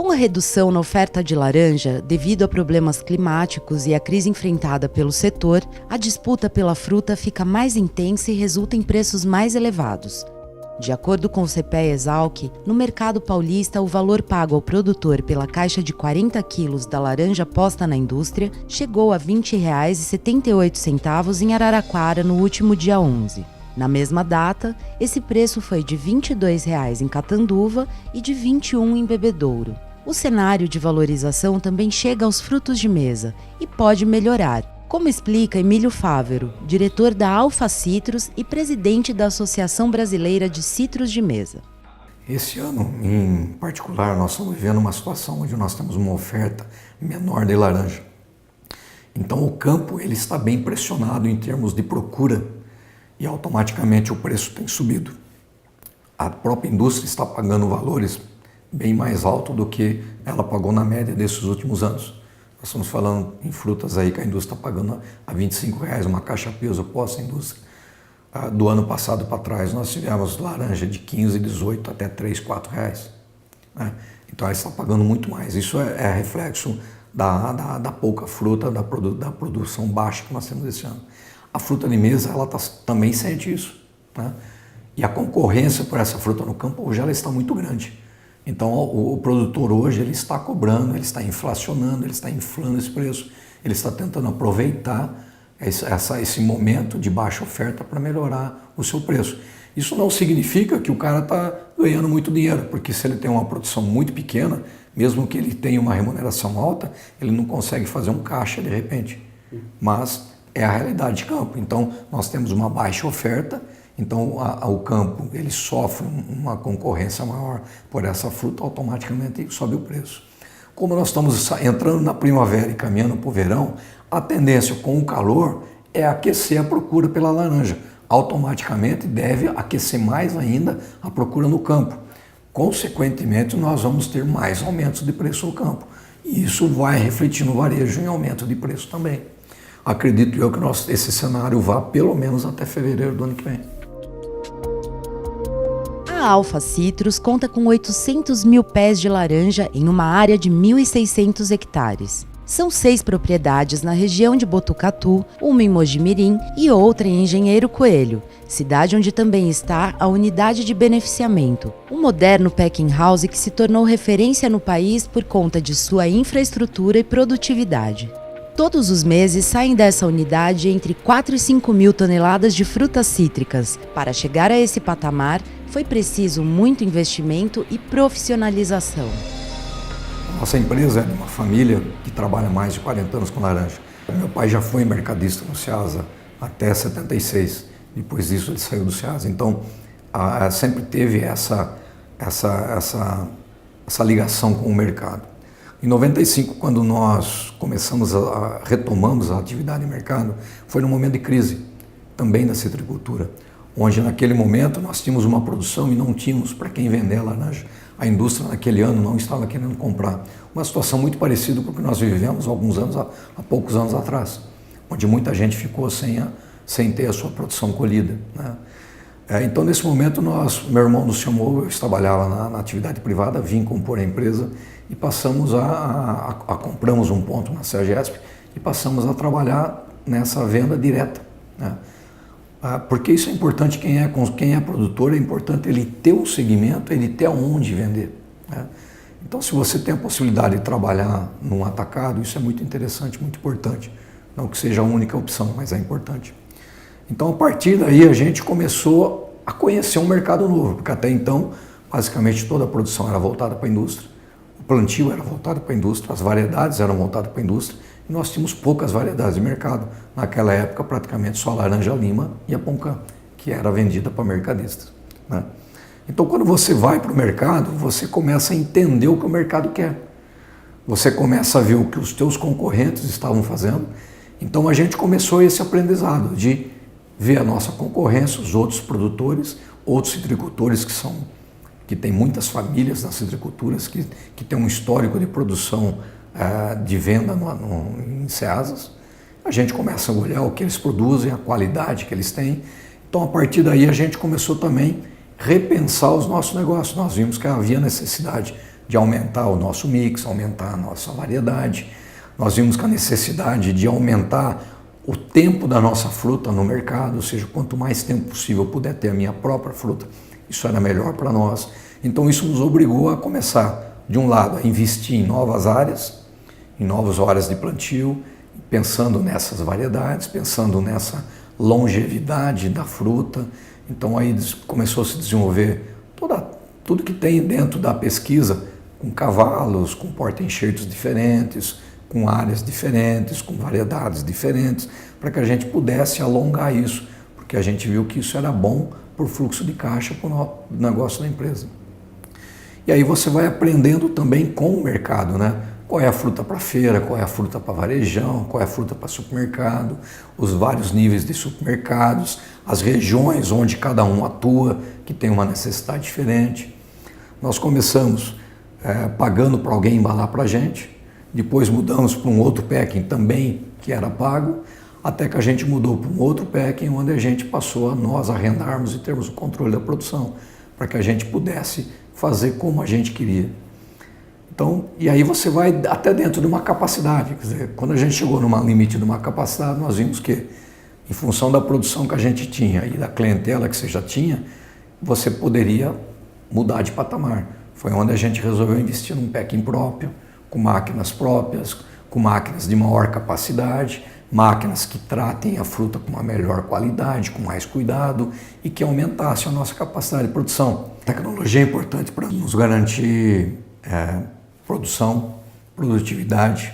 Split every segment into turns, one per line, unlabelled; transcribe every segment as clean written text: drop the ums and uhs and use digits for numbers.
Com a redução na oferta de laranja, devido a problemas climáticos e a crise enfrentada pelo setor, a disputa pela fruta fica mais intensa e resulta em preços mais elevados. De acordo com o CPEA-Exalc, no mercado paulista, o valor pago ao produtor pela caixa de 40 quilos da laranja posta na indústria chegou a R$ 20,78 em Araraquara no último dia 11. Na mesma data, esse preço foi de R$ 22,00 em Catanduva e de R$ 21,00 em Bebedouro. O cenário de valorização também chega aos frutos de mesa e pode melhorar, como explica Emílio Fávero, diretor da Alfa Citrus e presidente da Associação Brasileira de Citros de Mesa.
Esse ano, em particular, nós estamos vivendo uma situação onde nós temos uma oferta menor de laranja. Então o campo ele está bem pressionado em termos de procura e automaticamente o preço tem subido. A própria indústria está pagando valores bem mais altos do que ela pagou na média desses últimos anos. Nós estamos falando em frutas aí que a indústria está pagando a R$ 25,00 uma caixa peso posta à indústria. Do ano passado para trás nós tivemos laranja de 15, 18 até 3, 4 reais. Né? Então ela está pagando muito mais. Isso é reflexo da pouca fruta, da produção baixa que nós temos esse ano. A fruta de mesa ela também sente isso. Né? E a concorrência por essa fruta no campo hoje ela está muito grande. Então o produtor hoje ele está cobrando, ele está inflacionando, ele está inflando esse preço, ele está tentando aproveitar esse momento de baixa oferta para melhorar o seu preço. Isso não significa que o cara está ganhando muito dinheiro, porque se ele tem uma produção muito pequena, mesmo que ele tenha uma remuneração alta, ele não consegue fazer um caixa de repente. Mas é a realidade de campo. Então nós temos uma baixa oferta. Então o campo ele sofre uma concorrência maior por essa fruta, automaticamente sobe o preço. Como nós estamos entrando na primavera e caminhando para o verão, a tendência com o calor é aquecer a procura pela laranja. Automaticamente deve aquecer mais ainda a procura no campo. Consequentemente, nós vamos ter mais aumentos de preço no campo. E isso vai refletir no varejo em aumento de preço também. Acredito eu que esse cenário vá pelo menos até fevereiro do ano que vem.
A Alfa Citrus conta com 800 mil pés de laranja em uma área de 1.600 hectares. São 6 propriedades na região de Botucatu, uma em Mojimirim e outra em Engenheiro Coelho, cidade onde também está a unidade de beneficiamento, um moderno packing house que se tornou referência no país por conta de sua infraestrutura e produtividade. Todos os meses saem dessa unidade entre 4 e 5 mil toneladas de frutas cítricas. Para chegar a esse patamar, foi preciso muito investimento e profissionalização.
Nossa empresa é de uma família que trabalha mais de 40 anos com laranja. Meu pai já foi mercadista no Ceasa até 76. Depois disso ele saiu do Ceasa. Então sempre teve essa ligação com o mercado. Em 95, quando nós retomamos a atividade de mercado, foi num momento de crise, também da citricultura, onde naquele momento nós tínhamos uma produção e não tínhamos para quem vender a laranja. A indústria naquele ano não estava querendo comprar. Uma situação muito parecida com o que nós vivemos há poucos anos atrás, onde muita gente ficou sem ter a sua produção colhida. Né? Então, nesse momento, meu irmão nos chamou, eu trabalhava na atividade privada, vim compor a empresa e passamos compramos um ponto na Sergesp e passamos a trabalhar nessa venda direta. Né? Porque isso é importante, quem é produtor, é importante ele ter um segmento, ele ter aonde vender. Né? Então, se você tem a possibilidade de trabalhar num atacado, isso é muito interessante, muito importante. Não que seja a única opção, mas é importante. Então, a partir daí, a gente começou a conhecer um mercado novo, porque até então, basicamente, toda a produção era voltada para a indústria, o plantio era voltado para a indústria, as variedades eram voltadas para a indústria, e nós tínhamos poucas variedades de mercado. Naquela época, praticamente só a laranja-lima e a poncã, que era vendida para mercadistas. Né? Então, quando você vai para o mercado, você começa a entender o que o mercado quer. Você começa a ver o que os teus concorrentes estavam fazendo. Então, a gente começou esse aprendizado de ver a nossa concorrência, os outros produtores, outros citricultores que têm muitas famílias nas citriculturas, que têm um histórico de produção de venda em Ceasas. A gente começa a olhar o que eles produzem, a qualidade que eles têm. Então, a partir daí, a gente começou também a repensar os nossos negócios. Nós vimos que havia necessidade de aumentar o nosso mix, aumentar a nossa variedade. Nós vimos com a necessidade de aumentar o tempo da nossa fruta no mercado, ou seja, quanto mais tempo possível eu puder ter a minha própria fruta, isso era melhor para nós. Então isso nos obrigou a começar, de um lado, a investir em novas áreas, em novas horas de plantio, pensando nessas variedades, pensando nessa longevidade da fruta. Então aí começou a se desenvolver tudo que tem dentro da pesquisa, com cavalos, com porta-enxertos diferentes, com áreas diferentes, com variedades diferentes, para que a gente pudesse alongar isso, porque a gente viu que isso era bom por fluxo de caixa para o negócio da empresa. E aí você vai aprendendo também com o mercado, né? Qual é a fruta para feira, qual é a fruta para varejão, qual é a fruta para supermercado, os vários níveis de supermercados, as regiões onde cada um atua, que tem uma necessidade diferente. Nós começamos pagando para alguém embalar para a gente, depois mudamos para um outro packing também que era pago, até que a gente mudou para um outro packing onde a gente passou a nós arrendarmos e termos o controle da produção, para que a gente pudesse fazer como a gente queria. Então, e aí você vai até dentro de uma capacidade, quer dizer, quando a gente chegou no limite de uma capacidade, nós vimos que, em função da produção que a gente tinha e da clientela que você já tinha, você poderia mudar de patamar. Foi onde a gente resolveu investir num packing próprio, com máquinas próprias, com máquinas de maior capacidade, máquinas que tratem a fruta com uma melhor qualidade, com mais cuidado e que aumentasse a nossa capacidade de produção. A tecnologia é importante para nos garantir produção, produtividade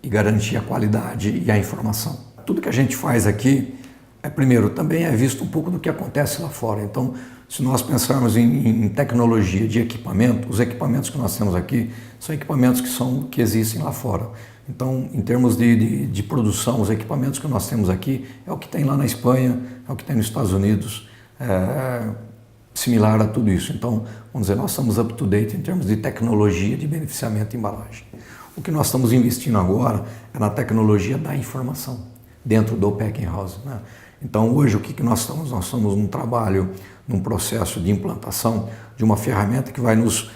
e garantir a qualidade e a informação. Tudo que a gente faz aqui, primeiro, também é visto um pouco do que acontece lá fora. Então, se nós pensarmos em tecnologia de equipamento, os equipamentos que nós temos aqui são equipamentos que existem lá fora. Então, em termos de produção, os equipamentos que nós temos aqui é o que tem lá na Espanha, é o que tem nos Estados Unidos, similar a tudo isso. Então, vamos dizer, nós estamos up to date em termos de tecnologia de beneficiamento de embalagem. O que nós estamos investindo agora é na tecnologia da informação, dentro do packing house, né? Então, hoje, o que nós estamos? Nós estamos num trabalho, num processo de implantação de uma ferramenta que vai nos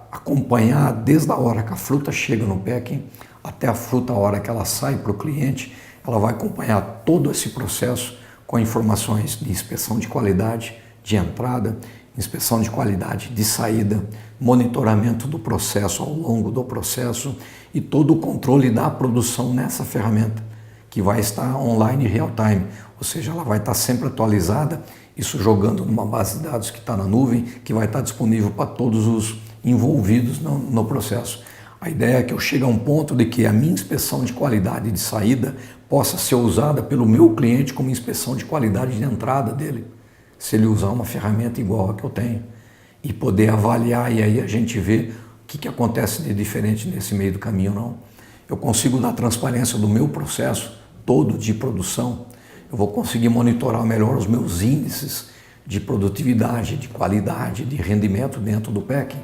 acompanhar desde a hora que a fruta chega no packing até a fruta, a hora que ela sai para o cliente. Ela vai acompanhar todo esse processo com informações de inspeção de qualidade de entrada, inspeção de qualidade de saída, monitoramento do processo ao longo do processo e todo o controle da produção nessa ferramenta, que vai estar online real time, ou seja, ela vai estar sempre atualizada, isso jogando numa base de dados que está na nuvem, que vai estar disponível para todos os envolvidos no processo. A ideia é que eu chegue a um ponto de que a minha inspeção de qualidade de saída possa ser usada pelo meu cliente como inspeção de qualidade de entrada dele, se ele usar uma ferramenta igual a que eu tenho, e poder avaliar, e aí a gente vê o que acontece de diferente nesse meio do caminho ou não. Eu consigo dar transparência do meu processo todo de produção, eu vou conseguir monitorar melhor os meus índices de produtividade, de qualidade, de rendimento dentro do packing.